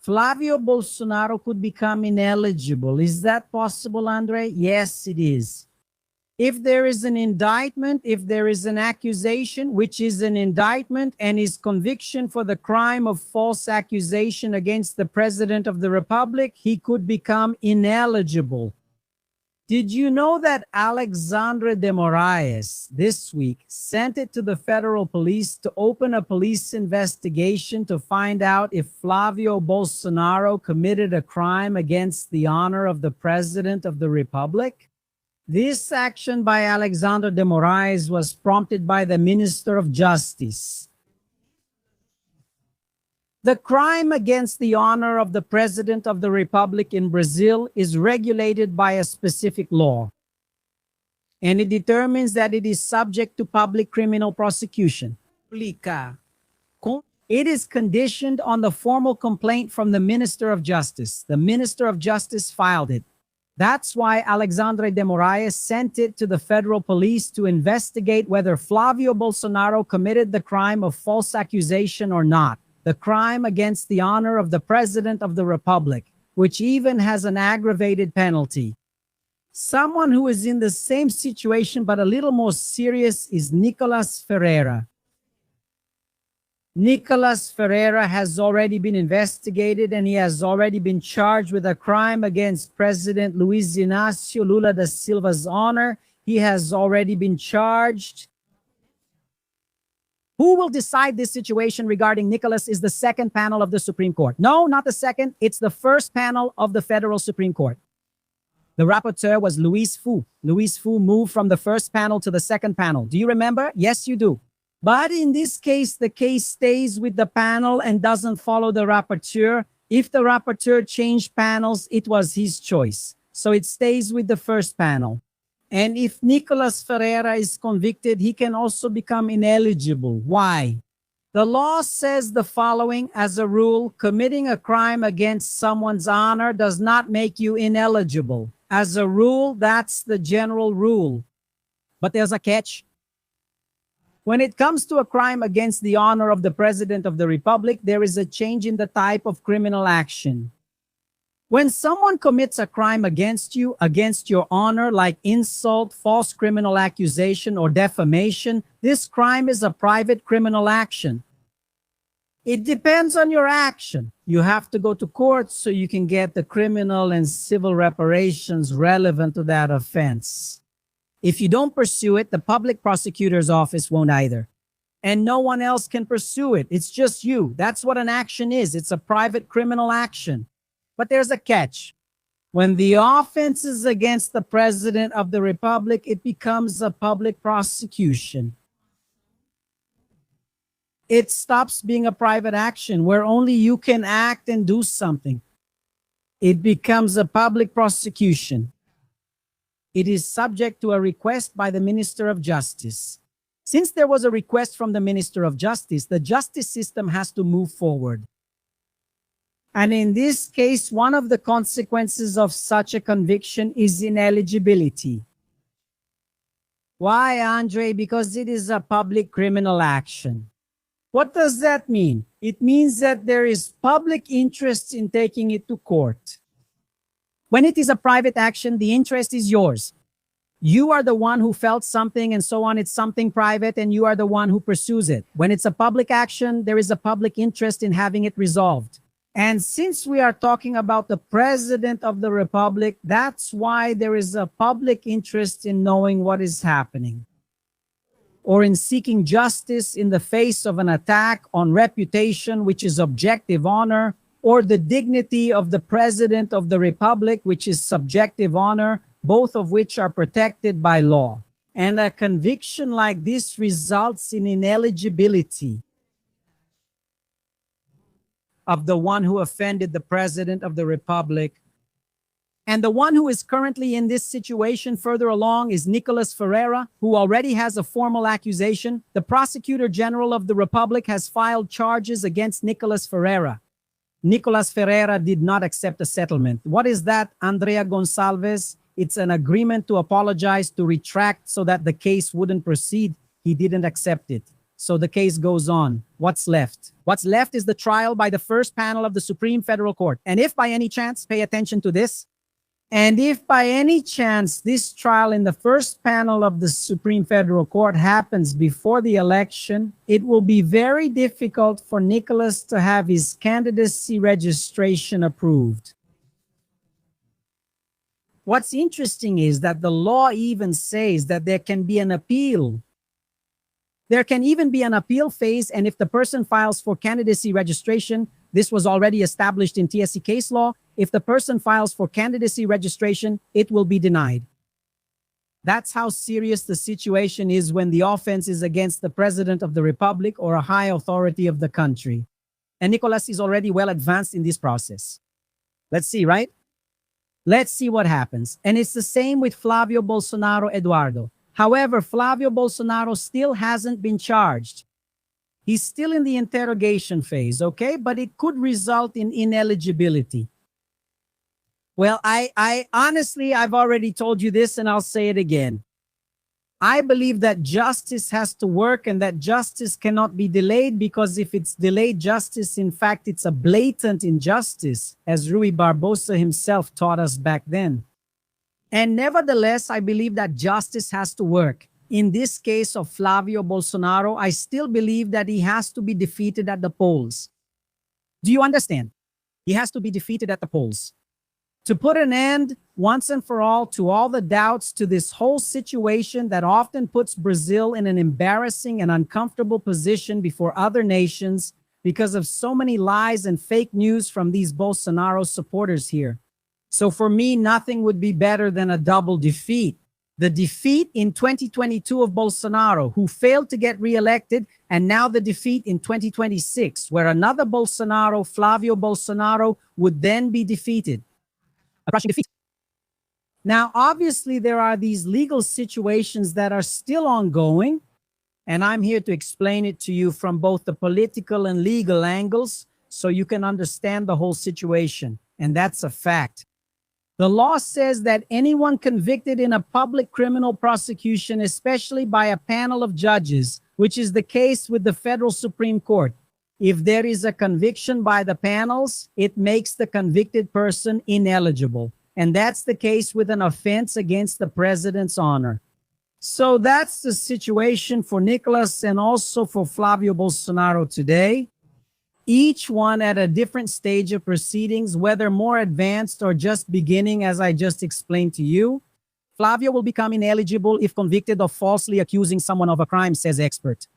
Flavio Bolsonaro could become ineligible. Is that possible, Andre? Yes, it is. If there is an indictment, if there is an accusation, which is an indictment and is conviction for the crime of false accusation against the President of the Republic, he could become ineligible. Did you know that Alexandre de Moraes this week sent it to the federal police to open a police investigation to find out if Flavio Bolsonaro committed a crime against the honor of the President of the Republic? This action by Alexandre de Moraes was prompted by the Minister of Justice. The crime against the honor of the President of the Republic in Brazil is regulated by a specific law, and it determines that it is subject to public criminal prosecution. It is conditioned on the formal complaint from the Minister of Justice. The Minister of Justice filed it. That's why Alexandre de Moraes sent it to the federal police to investigate whether Flavio Bolsonaro committed the crime of false accusation or not. The crime against the honor of the President of the Republic, which even has an aggravated penalty. Someone who is in the same situation but a little more serious is Nicolas Ferreira. Nicolas Ferreira has already been investigated and he has already been charged with a crime against President Luiz Inácio Lula da Silva's honor. He has already been charged. Who will decide this situation regarding Nicolas is the second panel of the Supreme Court. No, not the second. It's the first panel of the Federal Supreme Court. The rapporteur was Luis Fu. Luis Fu moved from the first panel to the second panel. Do you remember? Yes, you do. But in this case, the case stays with the panel and doesn't follow the rapporteur. If the rapporteur changed panels, it was his choice. So it stays with the first panel. And if Nicolas Ferreira is convicted, he can also become ineligible. Why? The law says the following: as a rule, committing a crime against someone's honor does not make you ineligible. As a rule, that's the general rule. But there's a catch. When it comes to a crime against the honor of the President of the Republic, there is a change in the type of criminal action. When someone commits a crime against you, against your honor, like insult, false criminal accusation, or defamation, this crime is a private criminal action. It depends on your action. You have to go to court so you can get the criminal and civil reparations relevant to that offense. If you don't pursue it, the public prosecutor's office won't either. And no one else can pursue it. It's just you. That's what an action is. It's a private criminal action. But there's a catch. When the offense is against the President of the Republic, it becomes a public prosecution. It stops being a private action where only you can act and do something. It becomes a public prosecution. It is subject to a request by the Minister of Justice. Since there was a request from the Minister of Justice, the justice system has to move forward. And in this case, one of the consequences of such a conviction is ineligibility. Why, Andre? Because it is a public criminal action. What does that mean? It means that there is public interest in taking it to court. When it is a private action, the interest is yours. You are the one who felt something and so on. It's something private and you are the one who pursues it. When it's a public action, there is a public interest in having it resolved. And since we are talking about the President of the Republic, that's why there is a public interest in knowing what is happening, or in seeking justice in the face of an attack on reputation, which is objective honor, or the dignity of the President of the Republic, which is subjective honor, both of which are protected by law. And a conviction like this results in ineligibility of the one who offended the President of the Republic. And the one who is currently in this situation further along is Nicolas Ferreira, who already has a formal accusation. The Prosecutor General of the Republic has filed charges against Nicolas Ferreira. Nicolas Ferreira did not accept a settlement. What is that, Andrea Gonçalves? It's an agreement to apologize, to retract so that the case wouldn't proceed. He didn't accept it. So the case goes on. What's left? What's left is the trial by the first panel of the Supreme Federal Court. And if by any chance, pay attention to this, and if by any chance this trial in the first panel of the Supreme Federal Court happens before the election, it will be very difficult for Nicolas to have his candidacy registration approved. What's interesting is that the law even says that there can be an appeal. There can even be an appeal phase, and if the person files for candidacy registration, this was already established in TSC case law, if the person files for candidacy registration, it will be denied. That's how serious the situation is when the offense is against the President of the Republic or a high authority of the country. And Nicolas is already well advanced in this process. Let's see, right? Let's see what happens. And it's the same with Flavio Bolsonaro Eduardo. However, Flavio Bolsonaro still hasn't been charged. He's still in the interrogation phase, okay? But it could result in ineligibility. Well, I honestly, I've already told you this and I'll say it again. I believe that justice has to work and that justice cannot be delayed, because if it's delayed justice, in fact, it's a blatant injustice, as Rui Barbosa himself taught us back then. And nevertheless, I believe that justice has to work. In this case of Flavio Bolsonaro, I still believe that he has to be defeated at the polls. Do you understand? He has to be defeated at the polls. To put an end once and for all to all the doubts to this whole situation that often puts Brazil in an embarrassing and uncomfortable position before other nations because of so many lies and fake news from these Bolsonaro supporters here. So for me, nothing would be better than a double defeat. The defeat in 2022 of Bolsonaro, who failed to get reelected, and now the defeat in 2026, where another Bolsonaro, Flavio Bolsonaro, would then be defeated. A crushing defeat. Now, obviously, there are these legal situations that are still ongoing, and I'm here to explain it to you from both the political and legal angles so you can understand the whole situation, and that's a fact. The law says that anyone convicted in a public criminal prosecution, especially by a panel of judges, which is the case with the Federal Supreme Court, if there is a conviction by the panels, it makes the convicted person ineligible. And that's the case with an offense against the president's honor. So that's the situation for Nicolas and also for Flavio Bolsonaro today. Each one at a different stage of proceedings, whether more advanced or just beginning, as I just explained to you. Flavio will become ineligible if convicted of falsely accusing someone of a crime, says expert.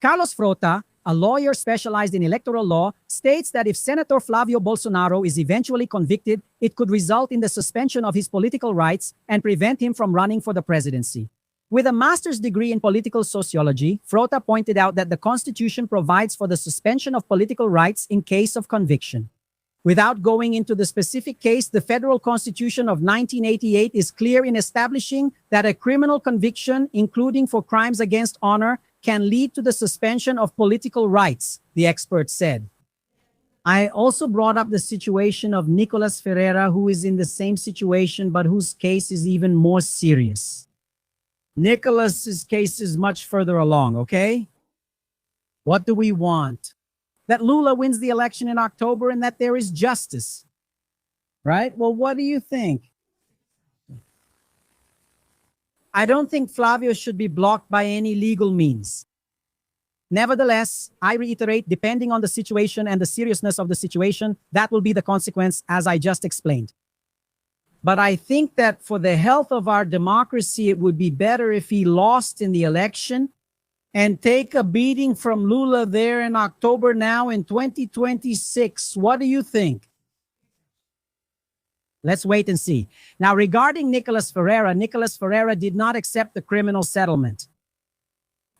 Carlos Frota, a lawyer specialized in electoral law, states that if Senator Flavio Bolsonaro is eventually convicted, it could result in the suspension of his political rights and prevent him from running for the presidency. With a master's degree in political sociology, Frota pointed out that the Constitution provides for the suspension of political rights in case of conviction. Without going into the specific case, the Federal Constitution of 1988 is clear in establishing that a criminal conviction, including for crimes against honor, can lead to the suspension of political rights, the expert said. I also brought up the situation of Nicolas Ferreira, who is in the same situation, but whose case is even more serious. Nicolas's case is much further along, okay? What do we want? That Lula wins the election in October and that there is justice, right? Well, what do you think? I don't think Flavio should be blocked by any legal means. Nevertheless, I reiterate, depending on the situation and the seriousness of the situation, that will be the consequence, as I just explained. But I think that for the health of our democracy, it would be better if he lost in the election and take a beating from Lula there in October now in 2026. What do you think? Let's wait and see. Now, regarding Nicolas Ferreira did not accept the criminal settlement.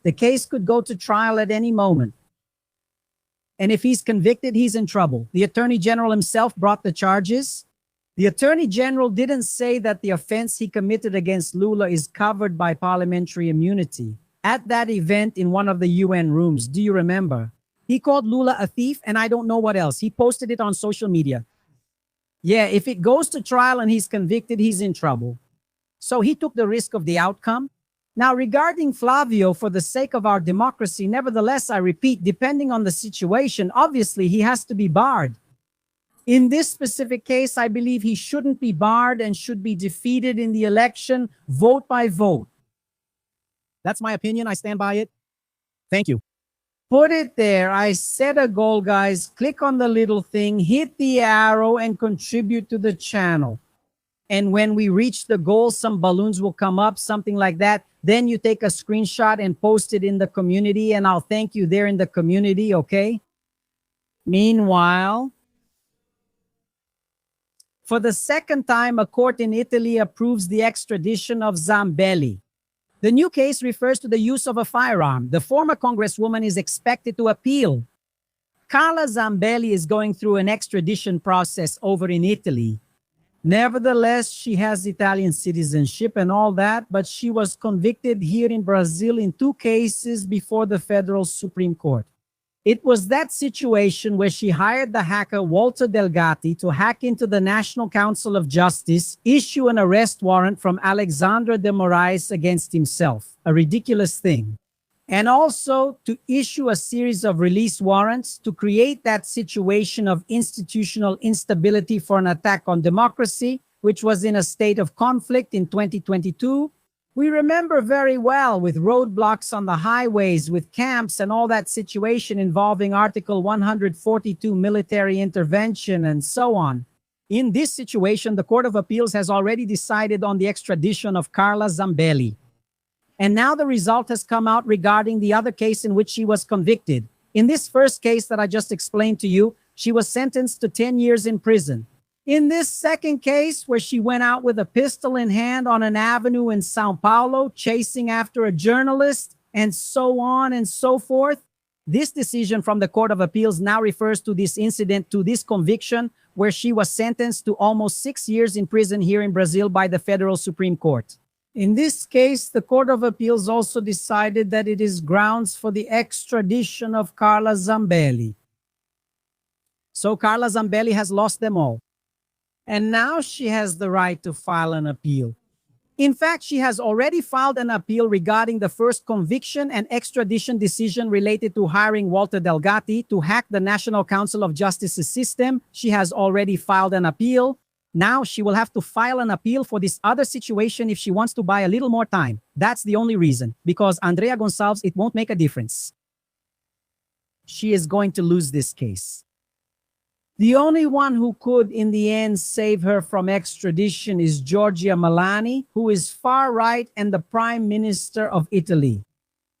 The case could go to trial at any moment. And if he's convicted, he's in trouble. The Attorney General himself brought the charges. The Attorney General didn't say that the offense he committed against Lula is covered by parliamentary immunity. At that event in one of the UN rooms, do you remember? He called Lula a thief and I don't know what else. He posted it on social media. Yeah, if it goes to trial and he's convicted, he's in trouble. So he took the risk of the outcome. Now, regarding Flavio, for the sake of our democracy, nevertheless, I repeat, depending on the situation, obviously he has to be barred. In this specific case, I believe he shouldn't be barred and should be defeated in the election, vote by vote. That's my opinion. I stand by it. Thank you. Put it there. I set a goal, guys. Click on the little thing, hit the arrow, and contribute to the channel. And when we reach the goal, some balloons will come up, something like that. Then you take a screenshot and post it in the community, and I'll thank you there in the community, okay? Meanwhile, for the second time, a court in Italy approves the extradition of Zambelli. The new case refers to the use of a firearm. The former congresswoman is expected to appeal. Carla Zambelli is going through an extradition process over in Italy. Nevertheless, she has Italian citizenship and all that, but she was convicted here in Brazil in 2 cases before the federal Supreme Court. It was that situation where she hired the hacker Walter Delgatti to hack into the National Council of Justice, issue an arrest warrant from Alexandre de Moraes against himself, a ridiculous thing, and also to issue a series of release warrants to create that situation of institutional instability for an attack on democracy, which was in a state of conflict in 2022. We remember very well, with roadblocks on the highways, with camps and all that situation involving Article 142 military intervention and so on. In this situation, the Court of Appeals has already decided on the extradition of Carla Zambelli. And now the result has come out regarding the other case in which she was convicted. In this first case that I just explained to you, she was sentenced to 10 years in prison. In this second case, where she went out with a pistol in hand on an avenue in Sao Paulo, chasing after a journalist, and so on and so forth, this decision from the Court of Appeals now refers to this incident, to this conviction, where she was sentenced to almost 6 years in prison here in Brazil by the Federal Supreme Court. In this case, the Court of Appeals also decided that it is grounds for the extradition of Carla Zambelli. So Carla Zambelli has lost them all. And now she has the right to file an appeal. In fact, she has already filed an appeal regarding the first conviction and extradition decision related to hiring Walter Delgatti to hack the National Council of Justice's system. She has already filed an appeal. Now she will have to file an appeal for this other situation if she wants to buy a little more time. That's the only reason. Because Andrea Gonçalves, it won't make a difference. She is going to lose this case. The only one who could, in the end, save her from extradition is Giorgia Meloni, who is far-right and the Prime Minister of Italy,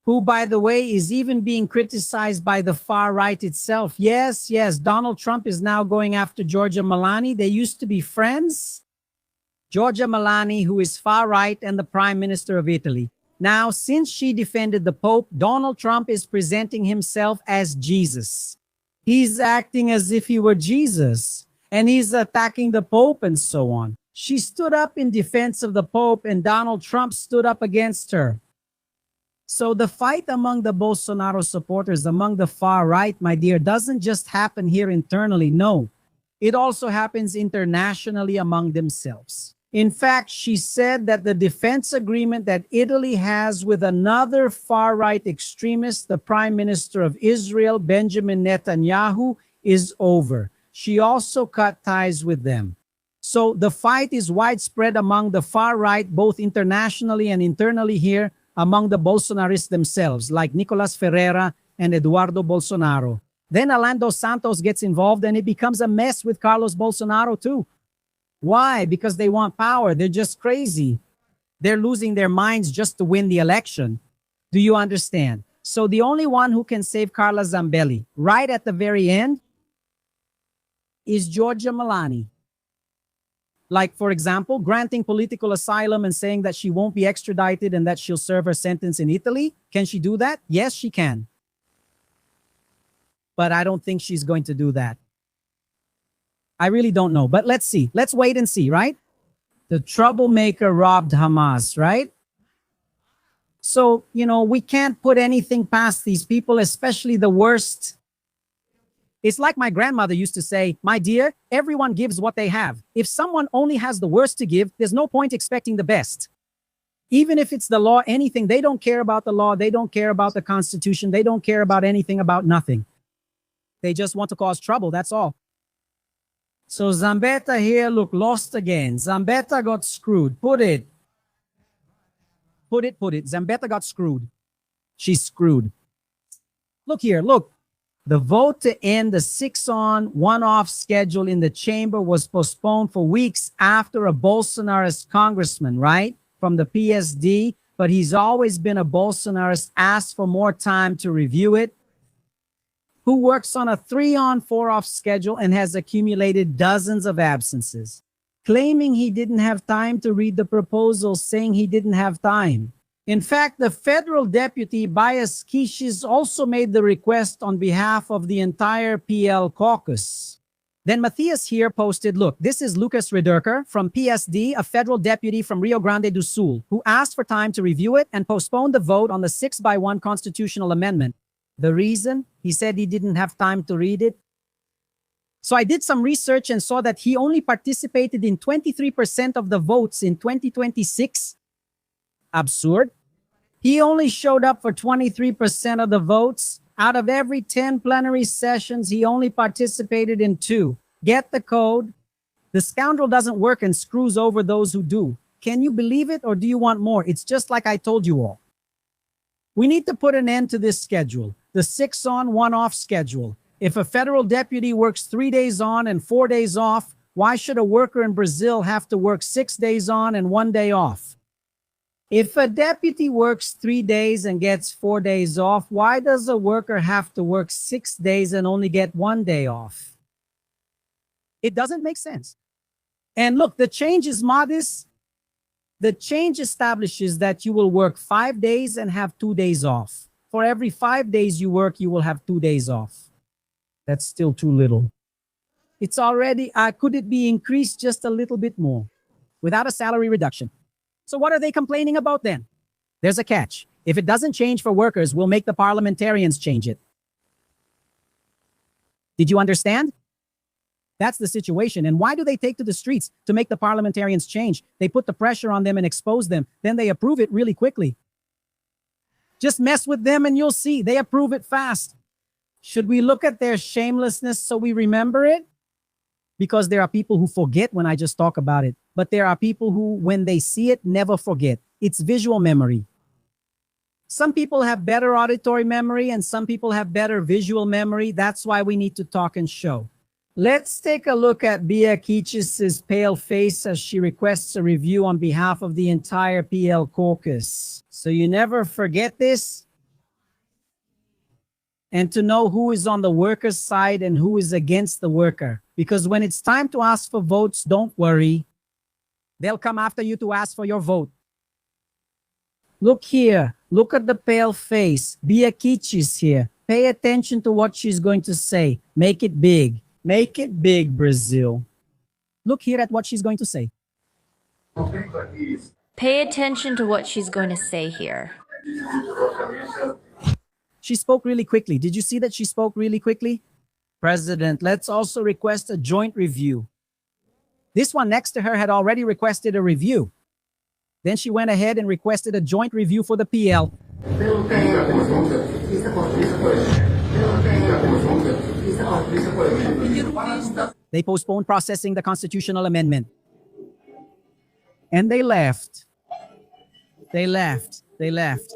who, by the way, is even being criticized by the far-right itself. Yes, Donald Trump is now going after Giorgia Meloni. They used to be friends. Giorgia Meloni, who is far-right and the Prime Minister of Italy. Now, since she defended the Pope, Donald Trump is presenting himself as Jesus. He's acting as if he were Jesus, and he's attacking the Pope and so on. She stood up in defense of the Pope, and Donald Trump stood up against her. So the fight among the Bolsonaro supporters, among the far right, my dear, doesn't just happen here internally. No, it also happens internationally among themselves. In fact, she said that the defense agreement that Italy has with another far-right extremist, the Prime Minister of Israel, Benjamin Netanyahu, is over. She also cut ties with them. So the fight is widespread among the far-right, both internationally and internally here, among the Bolsonarists themselves, like Nicolas Ferreira and Eduardo Bolsonaro. Then Alan dos Santos gets involved, and it becomes a mess with Carlos Bolsonaro too. Why? Because they want power. They're just crazy. They're losing their minds just to win the election. Do you understand? So the only one who can save Carla Zambelli right at the very end is Giorgia Meloni. Like, for example, granting political asylum and saying that she won't be extradited and that she'll serve her sentence in Italy. Can she do that? Yes, she can. But I don't think she's going to do that. I really don't know, but let's see. Let's wait and see, right? The troublemaker robbed Hamas, right? So, we can't put anything past these people, especially the worst. It's like my grandmother used to say, my dear, everyone gives what they have. If someone only has the worst to give, there's no point expecting the best. Even if it's the law, anything, they don't care about the law. They don't care about the Constitution. They don't care about anything, about nothing. They just want to cause trouble. That's all. So Zambetta here, look, lost again. Zambetta got screwed. Put it. Zambetta got screwed. She's screwed. Look here, look. The vote to end the 6-on, 1-off schedule in the chamber was postponed for weeks after a Bolsonarist congressman, right, from the PSD, but he's always been a Bolsonarist, asked for more time to review it, who works on a 3-on, 4-off schedule and has accumulated dozens of absences, claiming he didn't have time to read the proposal, saying he didn't have time. In fact, the federal deputy, Bias Kishis, also made the request on behalf of the entire PL caucus. Then Matthias here posted, look, this is Lucas Rederker from PSD, a federal deputy from Rio Grande do Sul, who asked for time to review it and postponed the vote on the 6-by-1 constitutional amendment. The reason? He said he didn't have time to read it. So I did some research and saw that he only participated in 23% of the votes in 2026. Absurd. He only showed up for 23% of the votes. Out of every 10 plenary sessions, he only participated in 2. Get the code. The scoundrel doesn't work and screws over those who do. Can you believe it, or do you want more? It's just like I told you all. We need to put an end to this schedule, the 6-on, 1-off schedule. If a federal deputy works 3 days on and 4 days off, why should a worker in Brazil have to work 6 days on and 1 day off? If a deputy works 3 days and gets 4 days off, why does a worker have to work 6 days and only get 1 day off? It doesn't make sense. And look, the change is modest. The change establishes that you will work 5 days and have 2 days off. For every 5 days you work, you will have 2 days off. That's still too little. It's already, could it be increased just a little bit more without a salary reduction? So what are they complaining about then? There's a catch. If it doesn't change for workers, we'll make the parliamentarians change it. Did you understand? That's the situation. And why do they take to the streets to make the parliamentarians change? They put the pressure on them and expose them. Then they approve it really quickly. Just mess with them and you'll see. They approve it fast. Should we look at their shamelessness so we remember it? Because there are people who forget when I just talk about it. But there are people who, when they see it, never forget. It's visual memory. Some people have better auditory memory and some people have better visual memory. That's why we need to talk and show. Let's take a look at Bia Kicis' pale face as she requests a review on behalf of the entire PL caucus. So you never forget this. And to know who is on the worker's side and who is against the worker. Because when it's time to ask for votes, don't worry. They'll come after you to ask for your vote. Look here. Look at the pale face. Bia Kicis here. Pay attention to what she's going to say. Make it big. Make it big, Brazil. Look here at what she's going to say. Pay attention to what she's going to say here. She spoke really quickly. Did you see that she spoke really quickly? President, let's also request a joint review. This one next to her had already requested a review. Then she went ahead and requested a joint review for the PL. They postponed processing the constitutional amendment. And they left. They left. They left.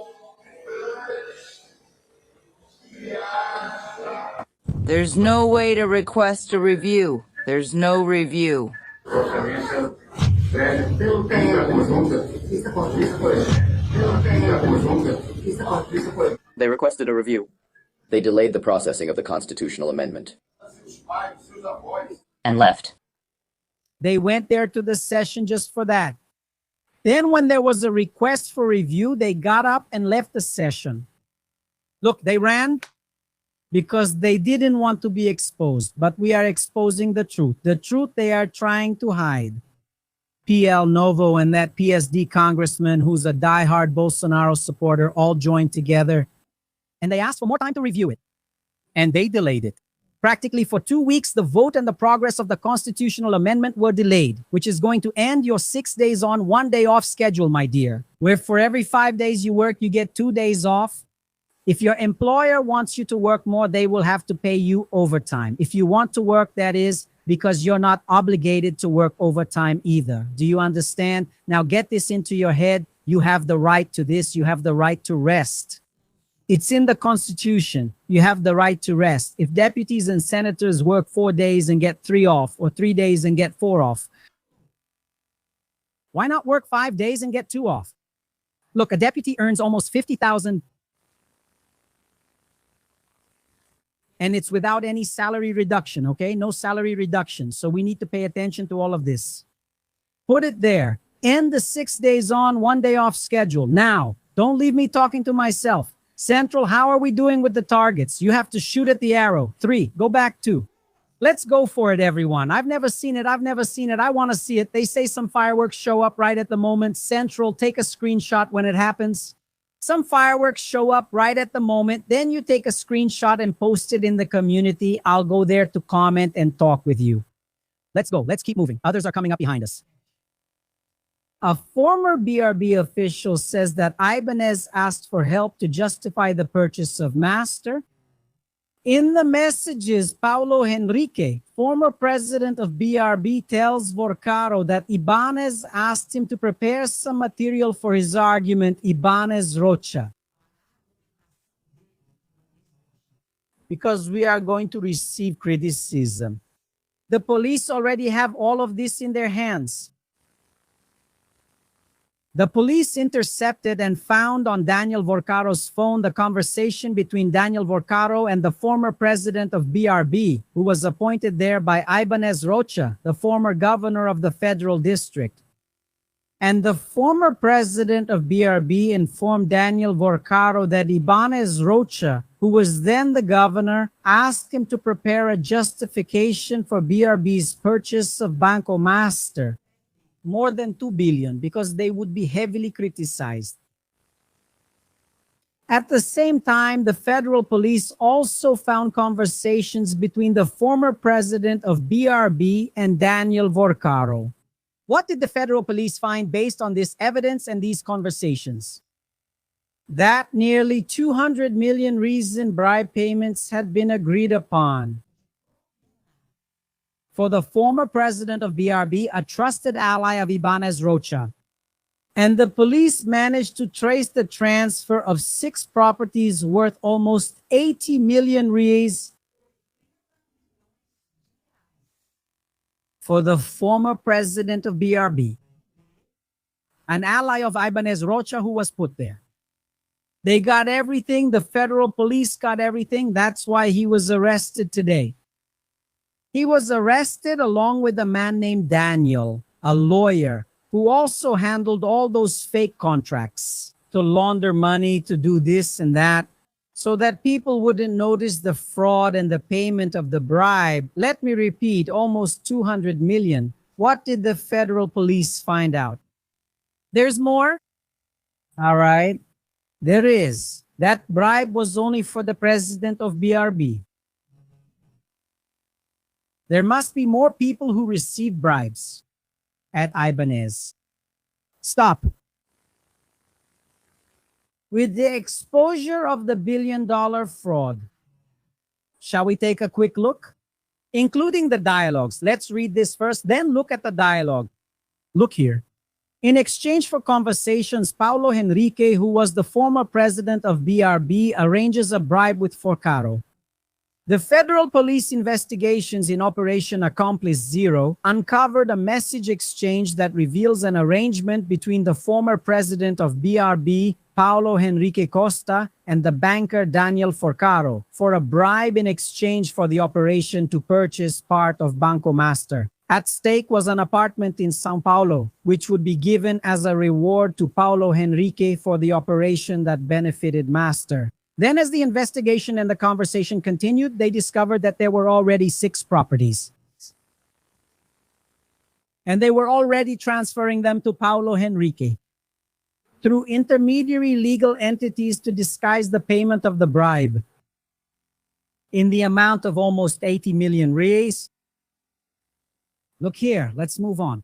There's no way to request a review. There's no review. They requested a review. They delayed the processing of the constitutional amendment. And left. They went there to the session just for that. Then when there was a request for review, they got up and left the session. Look, they ran because they didn't want to be exposed, but we are exposing the truth. The truth they are trying to hide. PL Novo and that PSD congressman who's a diehard Bolsonaro supporter all joined together. And they asked for more time to review it. And they delayed it. Practically for 2 weeks, the vote and the progress of the constitutional amendment were delayed, which is going to end your 6 days on, 1 day off schedule, my dear, where for every 5 days you work, you get 2 days off. If your employer wants you to work more, they will have to pay you overtime. If you want to work, that is because you're not obligated to work overtime either. Do you understand? Now get this into your head. You have the right to this. You have the right to rest. It's in the Constitution. You have the right to rest. If deputies and senators work 4 days and get 3 off, or 3 days and get 4 off, why not work 5 days and get 2 off? Look, a deputy earns almost 50,000, and it's without any salary reduction, okay? No salary reduction. So we need to pay attention to all of this. Put it there. End the 6 days on, 1 day off schedule. Now, don't leave me talking to myself. Central, how are we doing with the targets? You have to shoot at the arrow. 3, go back 2. Let's go for it, everyone. I've never seen it. I want to see it. They say some fireworks show up right at the moment. Central, take a screenshot when it happens. Some fireworks show up right at the moment. Then you take a screenshot and post it in the community. I'll go there to comment and talk with you. Let's go. Let's keep moving. Others are coming up behind us. A former BRB official says that Ibanez asked for help to justify the purchase of Master. In the messages, Paulo Henrique, former president of BRB, tells Vorcaro that Ibanez asked him to prepare some material for his argument, Ibanez Rocha. Because we are going to receive criticism. The police already have all of this in their hands. The police intercepted and found on Daniel Vorcaro's phone the conversation between Daniel Vorcaro and the former president of BRB, who was appointed there by Ibanez Rocha, the former governor of the federal district. And the former president of BRB informed Daniel Vorcaro that Ibanez Rocha, who was then the governor, asked him to prepare a justification for BRB's purchase of Banco Master. More than 2 billion, because they would be heavily criticized. At the same time, the federal police also found conversations between the former president of BRB and Daniel Vorcaro. What did the federal police find based on this evidence and these conversations? That nearly 200 million reason bribe payments had been agreed upon. For the former president of BRB, a trusted ally of Ibanez Rocha. And the police managed to trace the transfer of 6 properties worth almost 80 million reais for the former president of BRB, an ally of Ibanez Rocha who was put there. They got everything. The federal police got everything. That's why he was arrested today. He was arrested along with a man named Daniel, a lawyer, who also handled all those fake contracts to launder money, to do this and that, so that people wouldn't notice the fraud and the payment of the bribe. Let me repeat, almost 200 million. What did the federal police find out? There's more? All right. There is. That bribe was only for the president of BRB. There must be more people who receive bribes at Ibanez. Stop. With the exposure of the billion-dollar fraud, shall we take a quick look? Including the dialogues. Let's read this first, then look at the dialogue. Look here. In exchange for conversations, Paulo Henrique, who was the former president of BRB, arranges a bribe with Vorcaro. The federal police investigations in Operation Accomplice Zero uncovered a message exchange that reveals an arrangement between the former president of BRB, Paulo Henrique Costa, and the banker Daniel Vorcaro for a bribe in exchange for the operation to purchase part of Banco Master. At stake was an apartment in São Paulo, which would be given as a reward to Paulo Henrique for the operation that benefited Master. Then as the investigation and the conversation continued, they discovered that there were already 6 properties. And they were already transferring them to Paulo Henrique through intermediary legal entities to disguise the payment of the bribe. in the amount of almost 80 million reais. Look here, let's move on.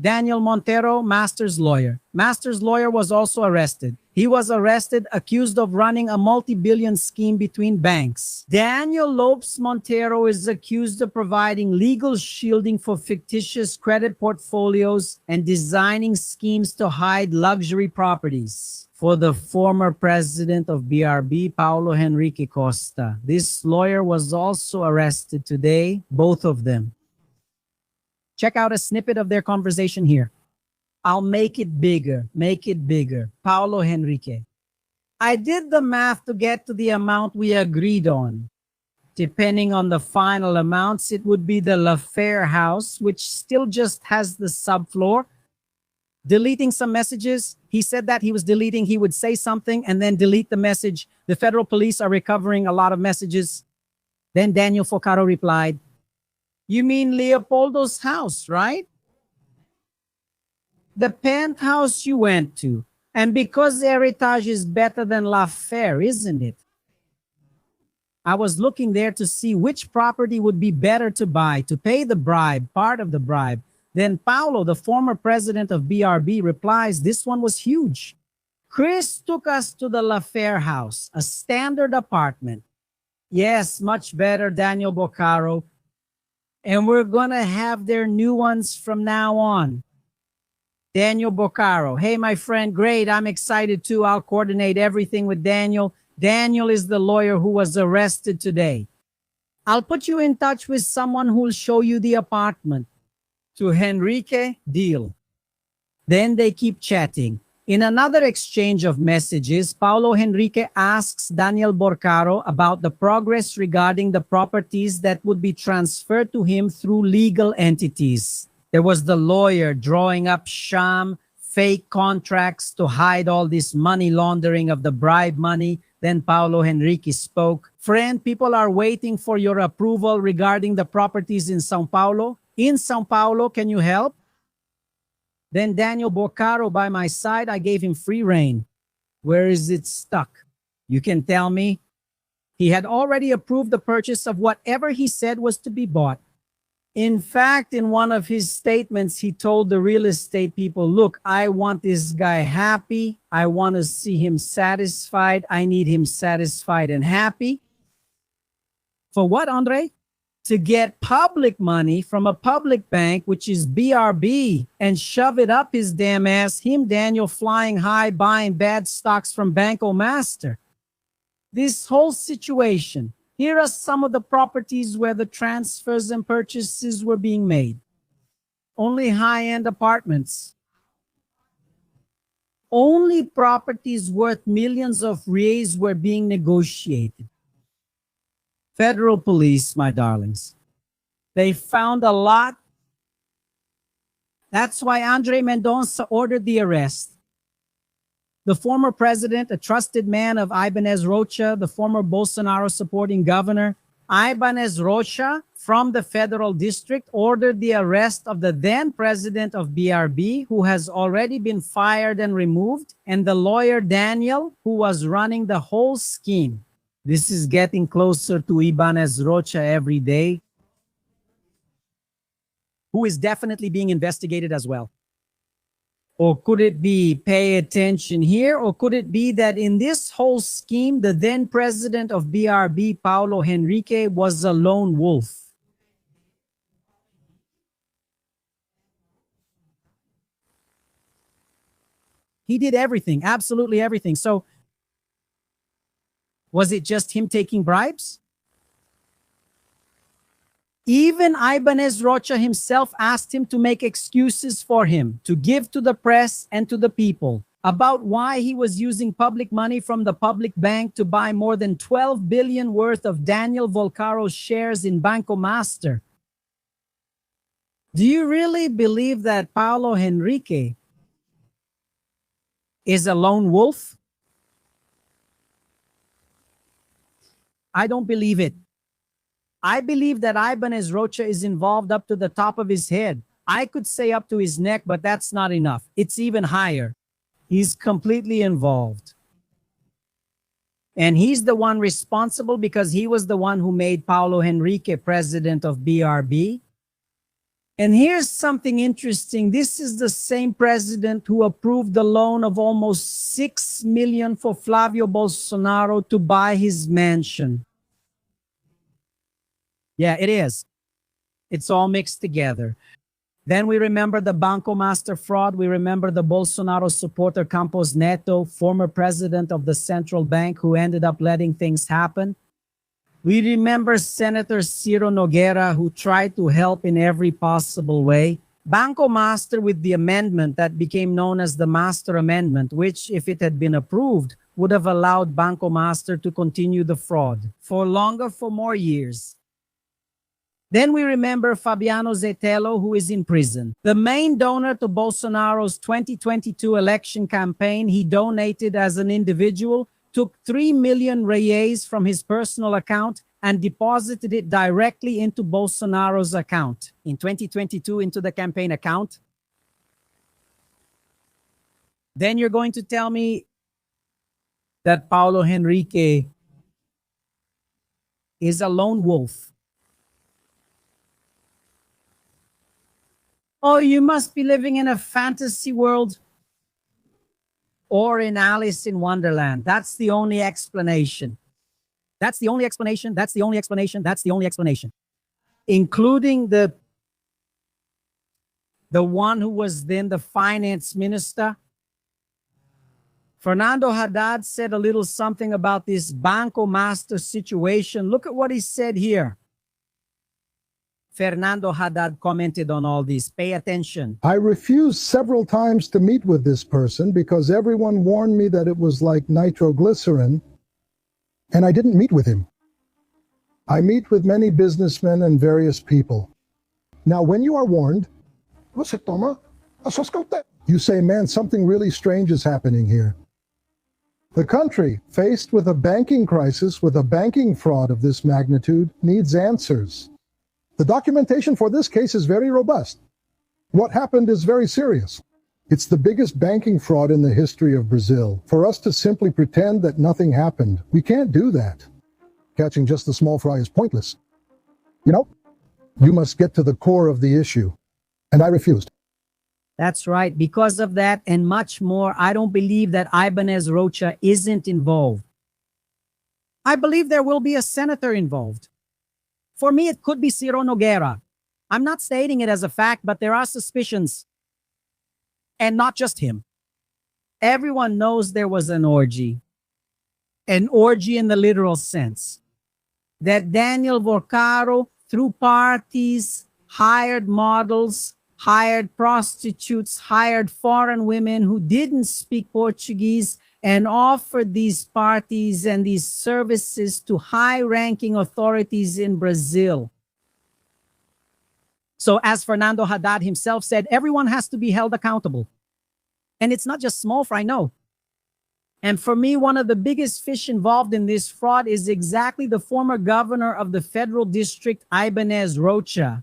Daniel Montero, Master's lawyer. Master's lawyer was also arrested. He was arrested accused of running a multi-billion scheme between banks. Daniel Lopes Montero is accused of providing legal shielding for fictitious credit portfolios and designing schemes to hide luxury properties for the former president of BRB, Paulo Henrique Costa. This lawyer was also arrested today, both of them. Check out a snippet of their conversation here. I'll make it bigger, make it bigger. Paulo Henrique. I did the math to get to the amount we agreed on. Depending on the final amounts, it would be the Lafair house, which still just has the subfloor. Deleting some messages. He said that he was deleting, he would say something and then delete the message. The federal police are recovering a lot of messages. Then Daniel Focaro replied, "You mean Leopoldo's house, right? The penthouse you went to. And because Heritage is better than Lafair, isn't it? I was looking there to see which property would be better to buy, to pay the bribe, part of the bribe." Then Paulo, the former president of BRB, replies, "This one was huge. Chris took us to the Lafair house, a standard apartment. Yes, much better, Daniel Boccaro. And we're going to have their new ones from now on." Daniel Boccaro. "Hey, my friend, great. I'm excited too. I'll coordinate everything with Daniel. Daniel is the lawyer who was arrested today. I'll put you in touch with someone who'll show you the apartment." To Henrique, deal. Then they keep chatting. In another exchange of messages, Paulo Henrique asks Daniel Boccaro about the progress regarding the properties that would be transferred to him through legal entities. There was the lawyer drawing up sham, fake contracts to hide all this money laundering of the bribe money. Then Paulo Henrique spoke. "Friend, people are waiting for your approval regarding the properties in São Paulo. In São Paulo, can you help?" Then Daniel Boccaro by my side, I gave him free rein. "Where is it stuck? You can tell me." He had already approved the purchase of whatever he said was to be bought. In fact, in one of his statements, he told the real estate people, "Look, I want this guy happy. I want to see him satisfied. I need him satisfied and happy." For what, Andre? To get public money from a public bank, which is BRB, and shove it up his damn ass, him, Daniel, flying high, buying bad stocks from Banco Master. This whole situation, here are some of the properties where the transfers and purchases were being made. Only high-end apartments. Only properties worth millions of reais were being negotiated. Federal police, my darlings. They found a lot. That's why Andre Mendonça ordered the arrest. The former president, a trusted man of Ibanez Rocha, the former Bolsonaro supporting governor, Ibanez Rocha from the federal district ordered the arrest of the then president of BRB, who has already been fired and removed, and the lawyer Daniel, who was running the whole scheme. This is getting closer to Ibanez Rocha every day, who is definitely being investigated as well. Or could it be, pay attention here, or could it be that in this whole scheme, the then president of BRB, Paulo Henrique, was a lone wolf? He did everything, absolutely everything. So, was it just him taking bribes? Even Ibanez Rocha himself asked him to make excuses for him, to give to the press and to the people about why he was using public money from the public bank to buy more than 12 billion worth of Daniel Volcaro's shares in Banco Master. Do you really believe that Paulo Henrique is a lone wolf? I don't believe it. I believe that Ibanez Rocha is involved up to the top of his head. I could say up to his neck, but that's not enough. It's even higher. He's completely involved. And he's the one responsible because he was the one who made Paulo Henrique president of BRB. And here's something interesting. This is the same president who approved the loan of almost 6 million for Flavio Bolsonaro to buy his mansion. Yeah, it is. It's all mixed together. Then we remember the Banco master fraud. We remember the Bolsonaro supporter Campos Neto, former president of the central bank who ended up letting things happen. We remember Senator Ciro Nogueira, who tried to help in every possible way. Banco Master with the amendment that became known as the Master Amendment, which, if it had been approved, would have allowed Banco Master to continue the fraud for longer, for more years. Then we remember Fabiano Zetelo, who is in prison. The main donor to Bolsonaro's 2022 election campaign, he donated as an individual, took 3 million reais from his personal account and deposited it directly into Bolsonaro's account in 2022 into the campaign account. Then you're going to tell me that Paulo Henrique is a lone wolf. Oh, you must be living in a fantasy world or in Alice in Wonderland. That's the only explanation. That's the only explanation. That's the only explanation. That's the only explanation. Including the one who was then the finance minister. Fernando Haddad said a little something about this Banco Master situation. Look at what he said here. Fernando Haddad commented on all this. Pay attention. I refused several times to meet with this person because everyone warned me that it was like nitroglycerin, and I didn't meet with him. I meet with many businessmen and various people. Now, when you are warned, you say, man, something really strange is happening here. The country, faced with a banking crisis, with a banking fraud of this magnitude, needs answers. The documentation for this case is very robust. What happened is very serious. It's the biggest banking fraud in the history of Brazil. For us to simply pretend that nothing happened, we can't do that. Catching just the small fry is pointless. You must get to the core of the issue. And I refused. That's right. Because of that and much more, I don't believe that Ibanez Rocha isn't involved. I believe there will be a senator involved. For me, it could be Ciro Nogueira. I'm not stating it as a fact, but there are suspicions. And not just him. Everyone knows there was an orgy. An orgy in the literal sense. That Daniel Vorcaro, through parties, hired models, hired prostitutes, hired foreign women who didn't speak Portuguese, and offered these parties and these services to high-ranking authorities in Brazil. So as Fernando Haddad himself said, everyone has to be held accountable. And it's not just small fry, no. And for me, one of the biggest fish involved in this fraud is exactly the former governor of the federal district, Ibanez Rocha.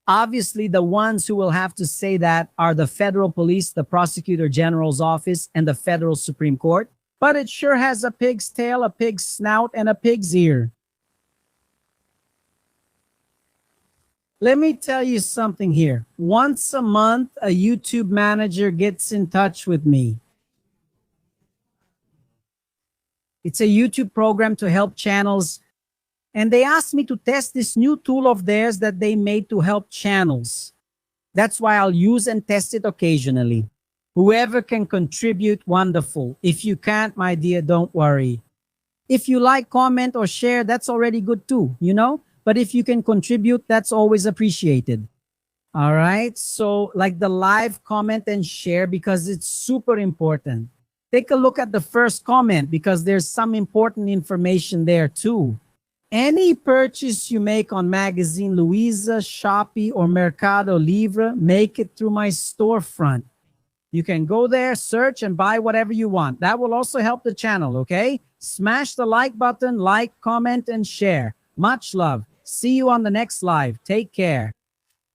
Obviously, the ones who will have to say that are the federal police, the prosecutor general's office, and the federal Supreme Court. But it sure has a pig's tail, a pig's snout, and a pig's ear. Let me tell you something here. Once a month, a YouTube manager gets in touch with me. It's a YouTube program to help channels. And they asked me to test this new tool of theirs that they made to help channels. That's why I'll use and test it occasionally. Whoever can contribute, wonderful. If you can't, my dear, don't worry. If you like, comment, or share, that's already good too, But if you can contribute, that's always appreciated. All right? So like the live, comment, and share because it's super important. Take a look at the first comment because there's some important information there too. Any purchase you make on Magazine Luiza, Shopee, or Mercado Livre, make it through my storefront. You can go there, search, and buy whatever you want. That will also help the channel, okay? Smash the like button, like, comment, and share. Much love. See you on the next live. Take care.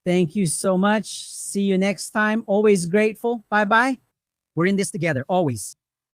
Thank you so much. See you next time. Always grateful. Bye-bye. We're in this together, always.